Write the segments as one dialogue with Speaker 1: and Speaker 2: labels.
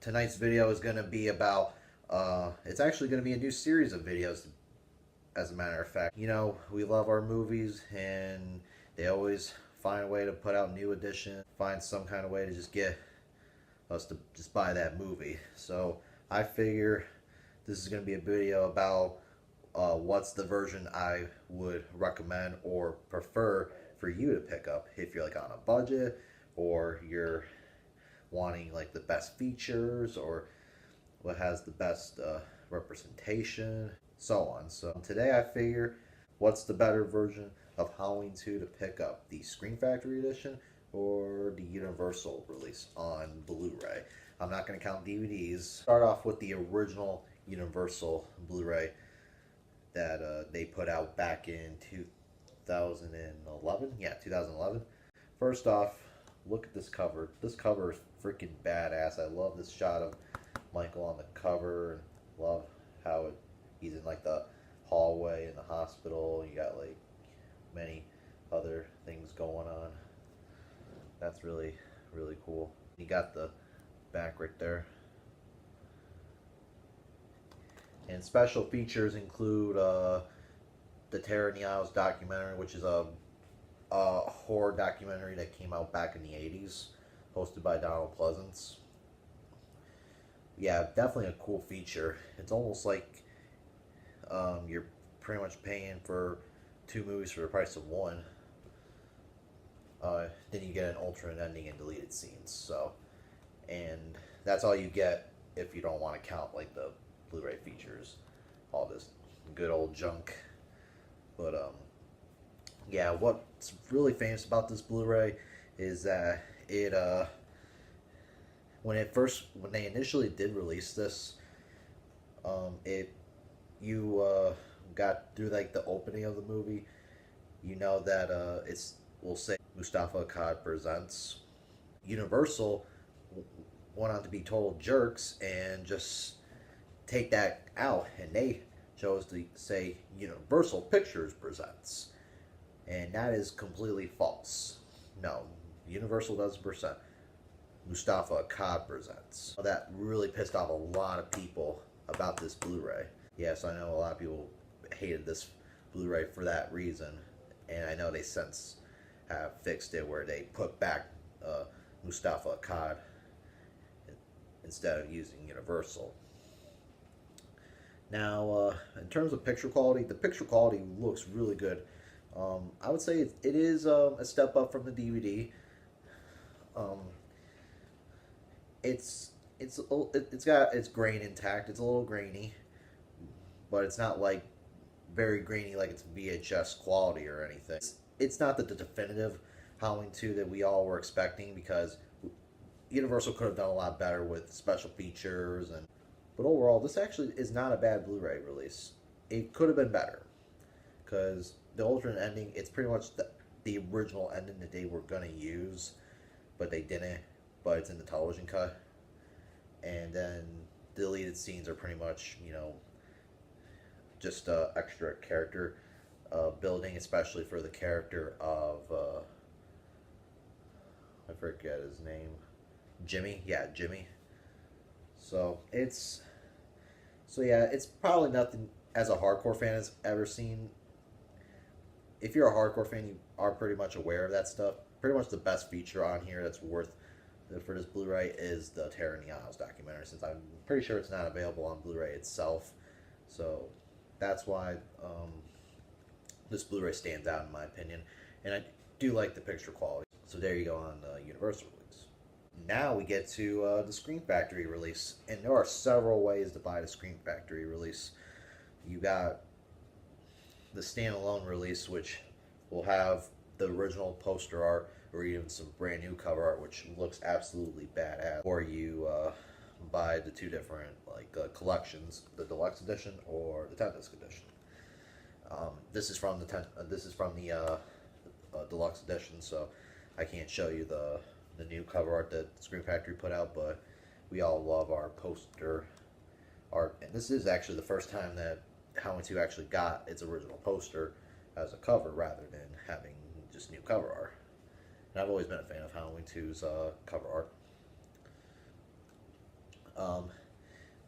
Speaker 1: tonight's video is going to be about, it's actually going to be a new series of videos, as a matter of fact. You know, we love our movies, and they always find a way to put out new editions, find some kind of way to just get us to just buy that movie. So I figure this is going to be a video about what's the version I would recommend or prefer for you to pick up if you're like on a budget, or you're wanting like the best features, or what has the best representation, so on. So today I figure, what's the better version of Halloween 2 to pick up, the Scream Factory edition or the Universal release on Blu-ray? I'm not going to count DVDs. Start off with the original Universal Blu-ray that they put out back in 2011. Yeah, 2011. First off, look at this cover. This cover is freaking badass. I love this shot of Michael on the cover. Love how he's in like the hallway in the hospital. You got like many other things going on. That's really, really cool. You got the back right there. And special features include the Terror in the Aisles documentary, which is a horror documentary that came out back in the 80s, hosted by Donald Pleasance. Yeah, definitely a cool feature. It's almost like you're pretty much paying for two movies for the price of one. Then you get an alternate ending and deleted scenes. So, and that's all you get if you don't want to count like the Blu-ray features, all this good old junk. But yeah, what's really famous about this Blu-ray is that it when they initially did release this, you got through like the opening of the movie, you know that will say Mustafa Akkad presents. Universal went on to be total jerks and just take that out, and they chose to say Universal Pictures presents, and that is completely false. No, Universal doesn't present. Mustafa Akkad presents. That really pissed off a lot of people about this Blu-ray. Yes, I know a lot of people hated this Blu-ray for that reason, and I know they since have fixed it where they put back Mustafa Akkad instead of using Universal. Now, in terms of picture quality, the picture quality looks really good. I would say it is a step up from the DVD. It's got its grain intact. It's a little grainy, but it's not like very grainy like it's VHS quality or anything. It's not the definitive Halloween 2 that we all were expecting, because Universal could have done a lot better with special features. But overall, this actually is not a bad Blu-ray release. It could have been better, because the alternate ending, it's pretty much the original ending that they were going to use, but they didn't. But it's in the television cut. And then the deleted scenes are pretty much, just extra character building, especially for the character of, I forget his name, Jimmy. Yeah, Jimmy. So it's probably nothing as a hardcore fan has ever seen. If you're a hardcore fan, you are pretty much aware of that stuff. Pretty much the best feature on here that's worth for this Blu-ray is the Terror in the Aisles documentary, since I'm pretty sure it's not available on Blu-ray itself. So that's why this Blu-ray stands out in my opinion, and I do like the picture quality. So there you go on the Universal release. Now we get to the Scream Factory release, and there are several ways to buy the Scream Factory release. You got the standalone release, which will have the original poster art or even some brand new cover art, which looks absolutely badass. Or you buy the two different collections, the deluxe edition or the 10 disc edition. This is from the deluxe edition, so I can't show you the new cover art that Scream Factory put out, but we all love our poster art. And this is actually the first time that Halloween 2 actually got its original poster as a cover rather than having just new cover art. And I've always been a fan of Halloween 2's cover art. Um,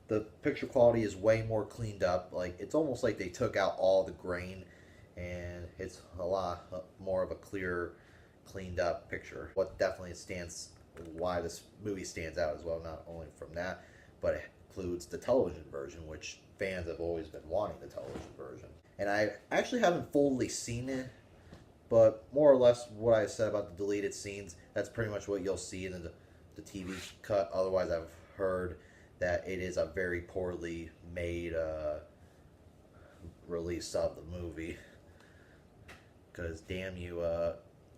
Speaker 1: the picture quality is way more cleaned up. Like, it's almost like they took out all the grain, and it's a lot more of a clear, cleaned up picture. What definitely stands, why this movie stands out as well, not only from that, but it includes the television version, which fans have always been wanting the television version. And I actually haven't fully seen it, but more or less what I said about the deleted scenes, that's pretty much what you'll see in the TV cut. Otherwise, I've heard that it is a very poorly made release of the movie. Because damn you,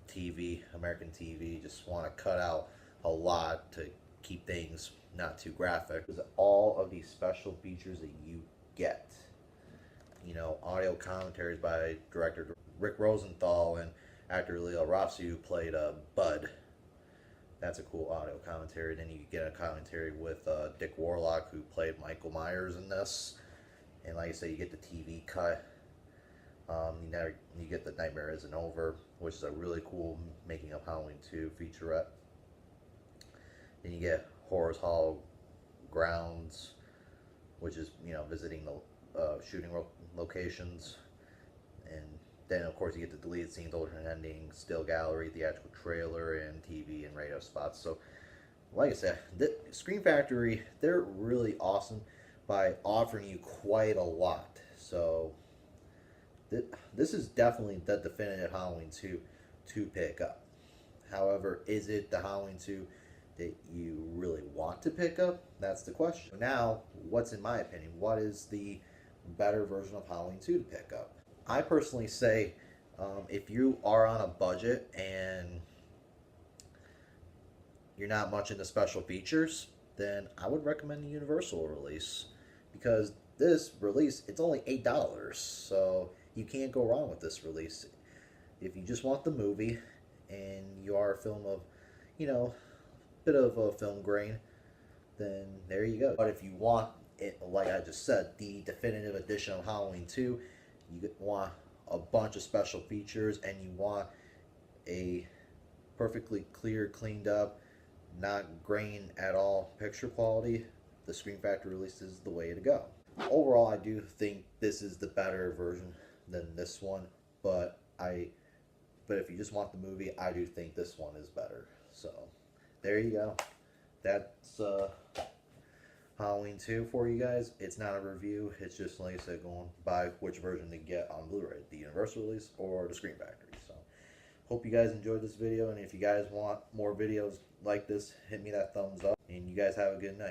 Speaker 1: TV, American TV, just want to cut out a lot to keep things not too graphic. All of these special features that you get, you know, audio commentaries by director Rick Rosenthal and actor Leo Rossi, who played Bud. That's a cool audio commentary. Then you get a commentary with Dick Warlock, who played Michael Myers in this. And like I say, you get the TV cut. You get the Nightmare Isn't Over, which is a really cool Making of Halloween 2 featurette. Then you get Horror's Hollow Grounds, which is, you know, visiting the shooting locations. And then, of course, you get the deleted scenes, alternate ending, still gallery, theatrical trailer, and TV and radio spots. So, like I said, Scream Factory, they're really awesome by offering you quite a lot. So, this is definitely the definitive Halloween 2 to pick up. However, is it the Halloween 2 that you really want to pick up? That's the question. Now, what's in my opinion? What is the better version of Halloween 2 to pick up? I personally say, if you are on a budget and you're not much into special features, then I would recommend the Universal release, because this release, it's only $8, so you can't go wrong with this release. If you just want the movie and you are a film of, you know, bit of a film grain, then there you go. But if you want it, like I just said, the definitive edition of Halloween 2, you want a bunch of special features and you want a perfectly clear, cleaned up, not grain at all picture quality, the Scream Factory release is the way to go. Overall, I do think this is the better version than this one, but if you just want the movie, I do think this one is better. So there you go. That's Halloween 2 for you guys. It's not a review. It's just, like I said, going by which version to get on Blu-ray, the Universal release or the Scream Factory. So hope you guys enjoyed this video, and if you guys want more videos like this, hit me that thumbs up, and you guys have a good night.